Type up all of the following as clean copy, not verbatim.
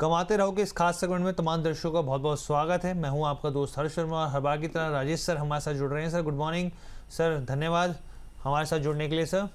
कमाते रहो के इस खास सेगमेंट में तमाम दर्शकों का बहुत बहुत स्वागत है। मैं हूं आपका दोस्त हर्ष शर्मा और हर बार की तरह राजेश सर हमारे साथ जुड़ रहे हैं। Sir good morning. सर धन्यवाद हमारे साथ जुड़ने के लिए। सर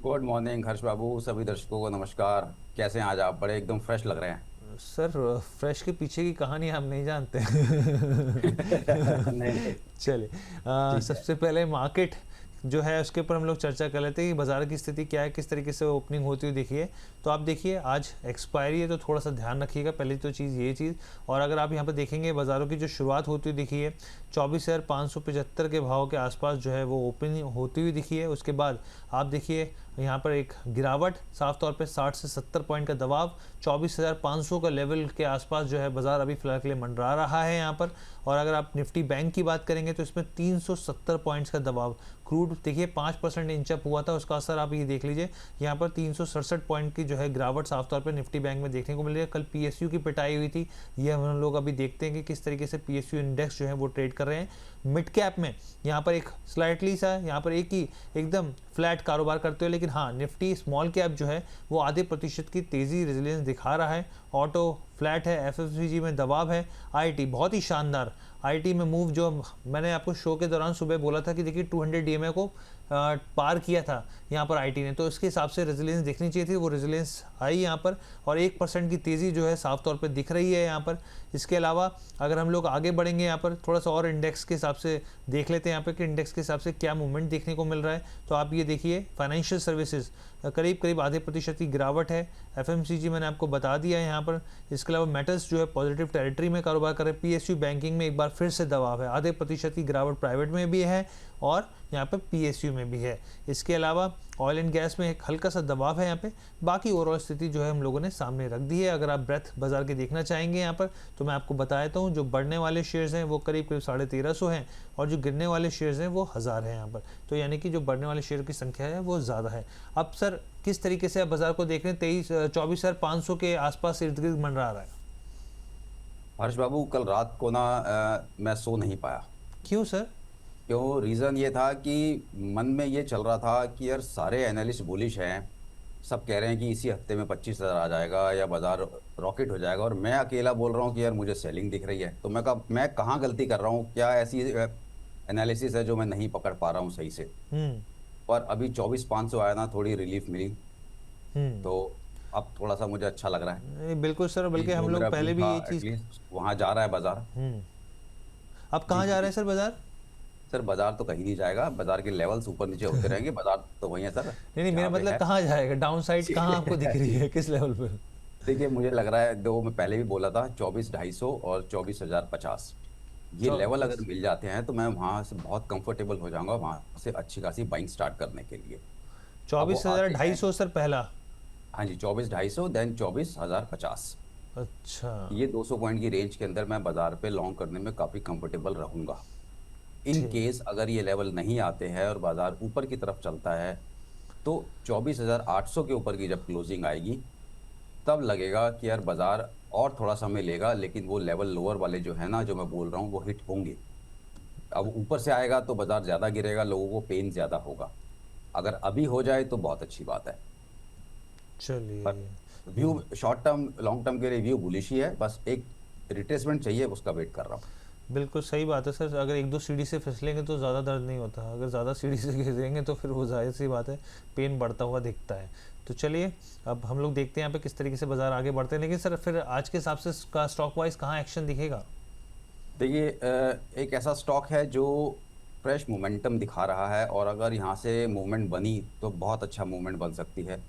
गुड मॉर्निंग हर्ष बाबू, सभी दर्शकों को नमस्कार। कैसे हैं आज आप? बड़े एकदम फ्रेश लग रहे हैं। सर फ्रेश के पीछे की कहानी हम नहीं जानते। नहीं नहीं। चलिए ठीक है। सबसे पहले मार्केट जो है उसके ऊपर हम लोग चर्चा कर लेते हैं कि बाज़ार की स्थिति क्या है, किस तरीके से ओपनिंग होती हुई दिखी है। तो आप देखिए आज एक्सपायरी है तो थोड़ा सा ध्यान रखिएगा, पहली तो चीज़ ये चीज़। और अगर आप यहाँ पर देखेंगे बाज़ारों की जो शुरुआत होती हुई दिखी है 24,575 के भाव के आसपास जो है वो ओपन होती हुई दिखी है। उसके बाद आप देखिए यहाँ पर एक गिरावट, साफ तौर पे 60 से 70 पॉइंट का दबाव, 24,500 का लेवल के आसपास जो है बाजार अभी फिलहाल के लिए मंडरा रहा है यहाँ पर। और अगर आप निफ्टी बैंक की बात करेंगे तो इसमें 370 पॉइंट्स का दबाव। क्रूड देखिए 5% इंचअप हुआ था, उसका असर आप ये देख लीजिए। यहाँ पर 367 पॉइंट की जो है गिरावट साफ तौर पर निफ्टी बैंक में देखने को मिल रही है। कल पीएसयू की पिटाई हुई थी, ये हम लोग अभी देखते हैं कि किस तरीके से पीएसयू इंडेक्स जो है वो ट्रेड कर रहे हैं। मिड कैप में यहाँ पर एक स्लाइटली सा यहाँ पर एक ही एकदम फ्लैट कारोबार करते हुए, लेकिन हाँ निफ्टी स्मॉल कैप जो है वो आधे प्रतिशत की तेज़ी रेजिलियंस दिखा रहा है। ऑटो फ्लैट है, एफएमसीजी में दबाव है, आईटी बहुत ही शानदार। आईटी में मूव जो मैंने आपको शो के दौरान सुबह बोला था कि देखिए 200 डीएमए को पार किया था यहाँ पर आईटी ने, तो इसके हिसाब से रेजिलियंस दिखनी चाहिए थी, वो रेजिलियंस आई यहाँ पर। और 1% की तेज़ी जो है साफ तौर पे दिख रही है यहाँ पर। इसके अलावा अगर हम लोग आगे बढ़ेंगे यहाँ पर थोड़ा सा और इंडेक्स के हिसाब से देख लेते हैं यहाँ पर कि इंडेक्स के हिसाब से क्या मूवमेंट देखने को मिल रहा है। तो आप ये देखिए फाइनेंशियल सर्विसेज करीब करीब आधे प्रतिशत की गिरावट है। एफएमसीजी मैंने आपको बता दिया है यहाँ पर। इसके अलावा मेटल्स जो है पॉजिटिव टेरिटरी में कारोबार कर रहे हैं। पीएसयू बैंकिंग में एक बार फिर से दबाव है, आधे प्रतिशत की गिरावट प्राइवेट में भी है और यहाँ पर पीएसयू में भी है। इसके अलावा ऑयल एंड गैस में एक हल्का सा दबाव है यहाँ पे। बाकी ओवरऑल स्थिति जो है हम लोगों ने सामने रख दी है। अगर आप ब्रेथ बाजार के देखना चाहेंगे यहाँ पर तो मैं आपको बता देता हूँ, जो बढ़ने वाले शेयर्स हैं वो करीब करीब 1350 हैं और जो गिरने वाले शेयर्स हैं वो 1000 हैं यहाँ पर। तो यानी कि जो बढ़ने वाले शेयर की संख्या है वो ज़्यादा है। अब सर किस तरीके से आप बाजार को देख रहे हैं? 24,500 के आसपास इर्द गिर्द मंडरा रहा है। हर्ष बाबू, कल रात को ना मैं सो नहीं पाया। क्यों सर? क्यों? रीज़न ये था कि मन में ये चल रहा था कि यार सारे एनालिस्ट बुलिश हैं, सब कह रहे हैं कि इसी हफ्ते में 25,000 आ जाएगा या बाजार रॉकेट हो जाएगा, और मैं अकेला बोल रहा हूँ कि यार मुझे सेलिंग दिख रही है। तो मैं कहाँ गलती कर रहा हूँ? क्या ऐसी एनालिसिस है जो मैं नहीं पकड़ पा रहा हूँ सही से? पर अभी 24,500 आया ना, थोड़ी रिलीफ मिली, तो अब थोड़ा सा मुझे अच्छा लग रहा है बिल्कुल सर, कि बल्कि जो हम लोग मेरा पहले व्यू भी था ये चीज़। एटलीस्ट वहाँ जा रहा है बाजार। अब जी कहाँ जी जा रहे जी। हैं सर बाजार? सर बाजार तो कहीं नहीं जाएगा, बाजार के लेवल्स ऊपर नीचे होते रहेंगे, बाजार तो वही है सर, नहीं नहीं, मेरा जहाँ पे मतलब है। कहाँ जाएगा, डाउन साइड कहाँ आपको दिख रही जी। है, किस लेवल पे? देखिए मुझे लग रहा है, दो मैं पहले भी बोला था, 24,250 और 24,050 ये लेवल अगर मिल जाते हैं तो मैं वहां से बहुत कंफर्टेबल हो जाऊंगा, वहां से अच्छी खासी बाइंग स्टार्ट करने के लिए। अब वो चौबीस हजार आते ढाई हैं। सौ सर पहला। हाँ जी, 24,250 देन 24,050। अच्छा। ये 200 पॉइंट की रेंज के अंदर मैं बाजार पे लॉन्ग करने में काफी कंफर्टेबल रहूंगा। इन ठीक। केस अगर ये लेवल नहीं आते हैं और बाजार ऊपर की तरफ चलता है तो 24,800 के ऊपर की जब क्लोजिंग आएगी तब लगेगा कि यार बाजार और थोड़ा समय लेगा, लेकिन वो लेवल लोअर वाले जो है ना, जो मैं बोल रहा हूँ, वो हिट होंगे। अब ऊपर से आएगा तो बाजार ज्यादा गिरेगा, लोगों को पेन ज्यादा होगा। अगर अभी हो जाए तो बहुत अच्छी बात है। पर चलिए। View short term long term के लिए व्यू बुलिश ही है, बस एक रिट्रेसमेंट चाहिए, उसका वेट कर रहा हूँ। बिल्कुल सही बात है सर, अगर एक दो सीढ़ी से फिसलेंगे तो ज़्यादा दर्द नहीं होता, अगर ज़्यादा सीढ़ी से गिरेंगे तो फिर वो जाहिर सी बात है पेन बढ़ता हुआ दिखता है। तो चलिए अब हम लोग देखते हैं यहाँ पे किस तरीके से बाजार आगे बढ़ते हैं। लेकिन सर फिर आज के हिसाब से का स्टॉक वाइज कहाँ एक्शन दिखेगा? देखिए एक ऐसा स्टॉक है जो फ्रेश मोमेंटम दिखा रहा है, और अगर यहाँ से मूवमेंट बनी तो बहुत अच्छा मूवमेंट बन सकती है।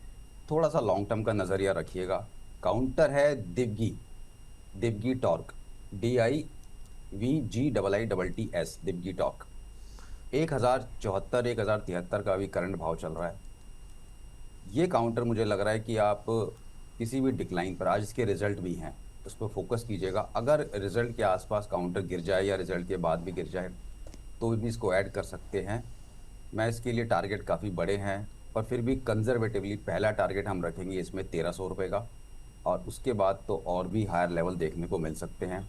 थोड़ा सा लॉन्ग टर्म का नज़रिया रखिएगा। काउंटर है दिव्गी, दिव्गी टॉर्क, DIVGIITS, दिव्गी टॉर्क। 1,074 1,073 का अभी करंट भाव चल रहा है। ये काउंटर मुझे लग रहा है कि आप किसी भी डिक्लाइन पर, आज इसके रिजल्ट भी हैं, उस पर फोकस कीजिएगा। अगर रिजल्ट के आसपास काउंटर गिर जाए या रिजल्ट के बाद भी गिर जाए तो भी इसको ऐड कर सकते हैं। मैं इसके लिए टारगेट काफ़ी बड़े हैं, पर फिर भी कंजर्वेटिवली पहला टारगेट हम रखेंगे इसमें 1,300 रुपये का, और उसके बाद तो और भी हायर लेवल देखने को मिल सकते हैं।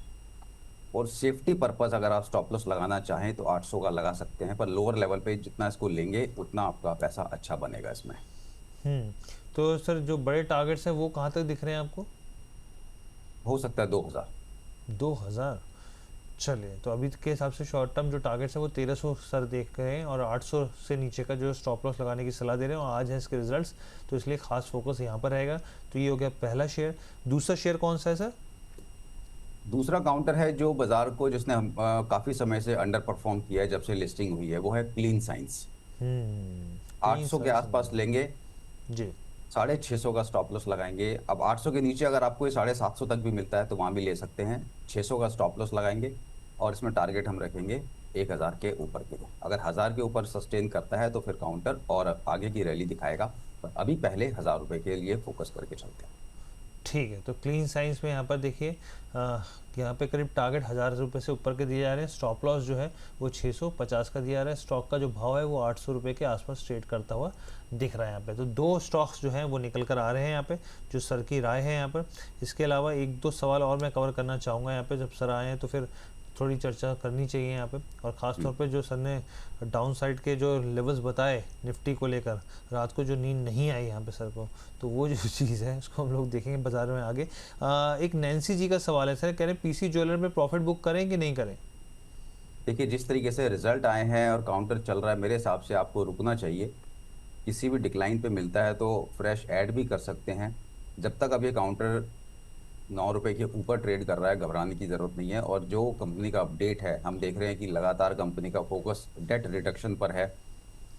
और सेफ्टी पर्पस अगर आप स्टॉप लॉस लगाना चाहें तो 800 का लगा सकते हैं, पर लोअर लेवल पे जितना इसको लेंगे उतना आपका पैसा अच्छा बनेगा इसमें। तो सर जो बड़े टारगेट्स हैं वो कहाँ तक दिख रहे हैं आपको? हो सकता है 2000। 2000। चलिए, तो अभी के हिसाब से शॉर्ट टर्म जो टारगेट्स है वो 1300 सर देख रहे हैं और 800 से नीचे का जो स्टॉप लॉस लगाने की सलाह दे रहे हैं, और आज है इसके रिजल्ट्स, तो इसलिए खास फोकस यहाँ पर रहेगा। तो ये हो गया पहला शेयर। दूसरा शेयर कौन सा है सर? दूसरा काउंटर है जो बाजार को जिसने काफी समय से अंडर परफॉर्म किया है जब से लिस्टिंग हुई है, वो है क्लीन साइंस। 800 के आसपास लेंगे, जी। 650 का स्टॉप लॉस लगाएंगे। अब 800 के नीचे अगर आपको ये 750 तक भी मिलता है तो वहां भी ले सकते हैं। 600 का स्टॉप लॉस लगाएंगे और इसमें टारगेट हम रखेंगे 1000 के ऊपर के लिए। अगर 1000 के ऊपर सस्टेन करता है तो फिर काउंटर और आगे की रैली दिखाएगा, पर अभी पहले 1000 रुपये के लिए फोकस करके चलते हैं। ठीक है, तो क्लीन साइंस में यहाँ पर देखिए यहाँ पे करीब टारगेट 1000 रुपये से ऊपर के दिए जा रहे हैं। स्टॉप लॉस जो है वो 650 का दिया जा रहा है। स्टॉक का जो भाव है वो 800 रुपये के आसपास ट्रेड करता हुआ दिख रहा है यहाँ पे। तो 2 स्टॉक्स जो हैं वो निकल कर आ रहे हैं यहाँ पे, जो सर की राय है यहाँ पर। इसके अलावा 1-2 सवाल और मैं कवर करना चाहूँगा यहाँ पे। जब सर आए हैं तो फिर थोड़ी चर्चा करनी चाहिए यहाँ पे, और ख़ास तौर पे जो सर ने डाउन साइड के जो लेवल्स बताए निफ्टी को लेकर, रात को जो नींद नहीं आई यहाँ पे सर को, तो वो जो चीज़ है उसको हम लोग देखेंगे बाजार में आगे। एक नैन्सी जी का सवाल है सर, कह रहे हैं पीसी ज्वेलर में प्रॉफिट बुक करें कि नहीं करें? देखिए, जिस तरीके से रिजल्ट आए हैं और काउंटर चल रहा है, मेरे हिसाब से आपको रुकना चाहिए। किसी भी डिक्लाइन पे मिलता है तो फ्रेश ऐड भी कर सकते हैं। जब तक अब ये काउंटर 9 रुपये के ऊपर ट्रेड कर रहा है, घबराने की ज़रूरत नहीं है। और जो कंपनी का अपडेट है, हम देख रहे हैं कि लगातार कंपनी का फोकस डेट रिडक्शन पर है।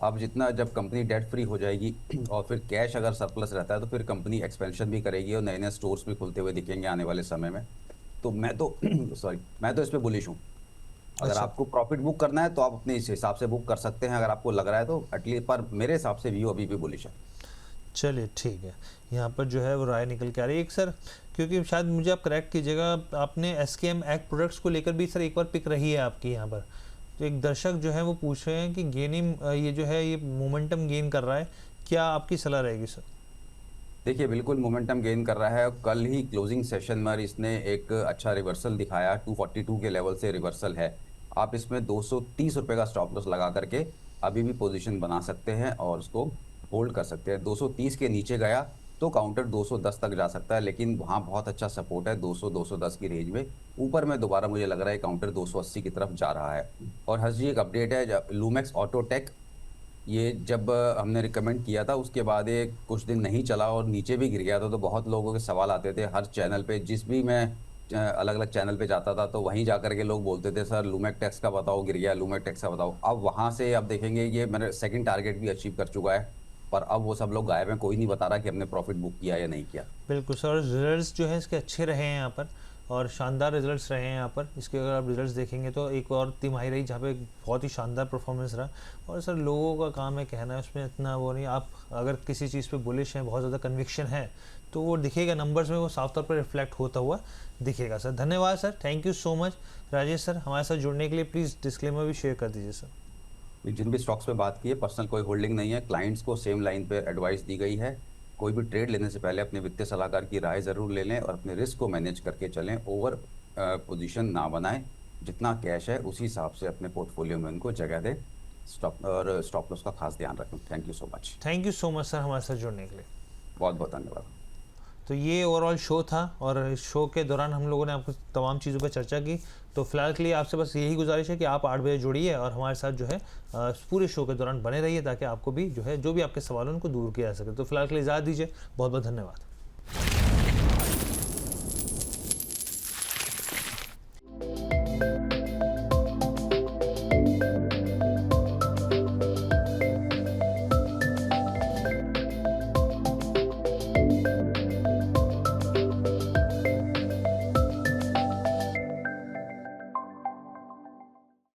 अब जितना जब कंपनी डेट फ्री हो जाएगी और फिर कैश अगर सरप्लस रहता है तो फिर कंपनी एक्सपेंशन भी करेगी और नए नए स्टोर्स भी खुलते हुए दिखेंगे आने वाले समय में। तो मैं तो मैं तो इस पर बुलिश हूँ। अगर अच्छा। आपको प्रॉफिट बुक करना है तो आप अपने इस हिसाब से बुक कर सकते हैं, अगर आपको लग रहा है तो एटलीस्ट। पर मेरे हिसाब से व्यू अभी भी बुलिश है। चलिए ठीक है, यहाँ पर जो है वो राय निकल के आ रही है। एक सर, क्योंकि शायद मुझे आप करेक्ट कीजिएगा, आपने SKM एग प्रोडक्ट्स को लेकर भी सर एक बार पिक रही है आपकी यहाँ पर। तो एक दर्शक जो है वो पूछ रहे हैं कि गेनिंग ये जो है ये मोमेंटम गेन कर रहा है, क्या आपकी सलाह रहेगी सर? देखिए, बिल्कुल मोमेंटम गेन कर रहा है। कल ही क्लोजिंग सेशन में इसने एक अच्छा रिवर्सल दिखाया, 242 के लेवल से रिवर्सल है। आप इसमें 230 रुपये का स्टॉप लॉस लगा करके अभी भी पोजीशन बना सकते हैं और उसको होल्ड कर सकते हैं। 230 के नीचे गया तो काउंटर 210 तक जा सकता है, लेकिन वहाँ बहुत अच्छा सपोर्ट है 200-210 की रेंज में। ऊपर में दोबारा मुझे लग रहा है काउंटर 280 की तरफ जा रहा है। और हर जी एक अपडेट है, लूमेक्स ऑटोटेक, ये जब हमने रिकमेंड किया था उसके बाद ये कुछ दिन नहीं चला और नीचे भी गिर गया था। तो बहुत लोगों के सवाल आते थे हर चैनल पे, जिस भी मैं अलग अलग चैनल पे जाता था तो वहीं जाकर के लोग बोलते थे सर लूमेक टेक्स का बताओ, गिर गया, लूमेक टेक्स का बताओ। अब वहाँ से अब देखेंगे, ये मैंने सेकंड टारगेट भी अचीव कर चुका है, पर अब वो सब लोग गायब हैं, कोई नहीं बता रहा कि हमने प्रॉफिट बुक किया या नहीं किया। बिल्कुल सर, रिजल्ट्स जो है इसके अच्छे रहे हैं यहाँ पर, और शानदार रिजल्ट्स रहे हैं यहाँ पर। इसके अगर आप रिजल्ट्स देखेंगे तो एक और तिमाही रही जहाँ पे बहुत ही शानदार परफॉर्मेंस रहा। और सर लोगों का काम है कहना है, उसमें इतना वो नहीं। आप अगर किसी चीज़ पे बुलिश हैं, बहुत ज़्यादा कन्विक्शन है, तो वो दिखेगा नंबर्स में, वो साफ तौर पर रिफ्लेक्ट होता हुआ दिखेगा सर। धन्यवाद sir, thank you so much. Rajesh sir, हमारे साथ जुड़ने के लिए प्लीज़ डिस्क्लेमर भी शेयर कर दीजिए सर। जिन भी स्टॉक्स पे बात की है, पर्सनल कोई होल्डिंग नहीं है। क्लाइंट्स को सेम लाइन पे एडवाइस दी गई है। कोई भी ट्रेड लेने से पहले अपने वित्तीय सलाहकार की राय ज़रूर ले लें और अपने रिस्क को मैनेज करके चलें। ओवर पोजीशन ना बनाएं। जितना कैश है उसी हिसाब से अपने पोर्टफोलियो में उनको जगह दें। स्टॉप लॉस का खास ध्यान रखें। Thank you so much. Thank you so much sir हमारे साथ जुड़ने के लिए। बहुत बहुत धन्यवाद। तो ये ओवरऑल शो था, और इस शो के दौरान हम लोगों ने आपको तमाम चीज़ों पर चर्चा की। तो फिलहाल के लिए आपसे बस यही गुजारिश है कि आप 8 बजे जुड़िए और हमारे साथ जो है पूरे शो के दौरान बने रहिए, ताकि आपको भी जो है जो भी आपके सवाल हैं उनको दूर किया जा सके। तो फिलहाल के लिए इजाज़त दीजिए, बहुत बहुत धन्यवाद।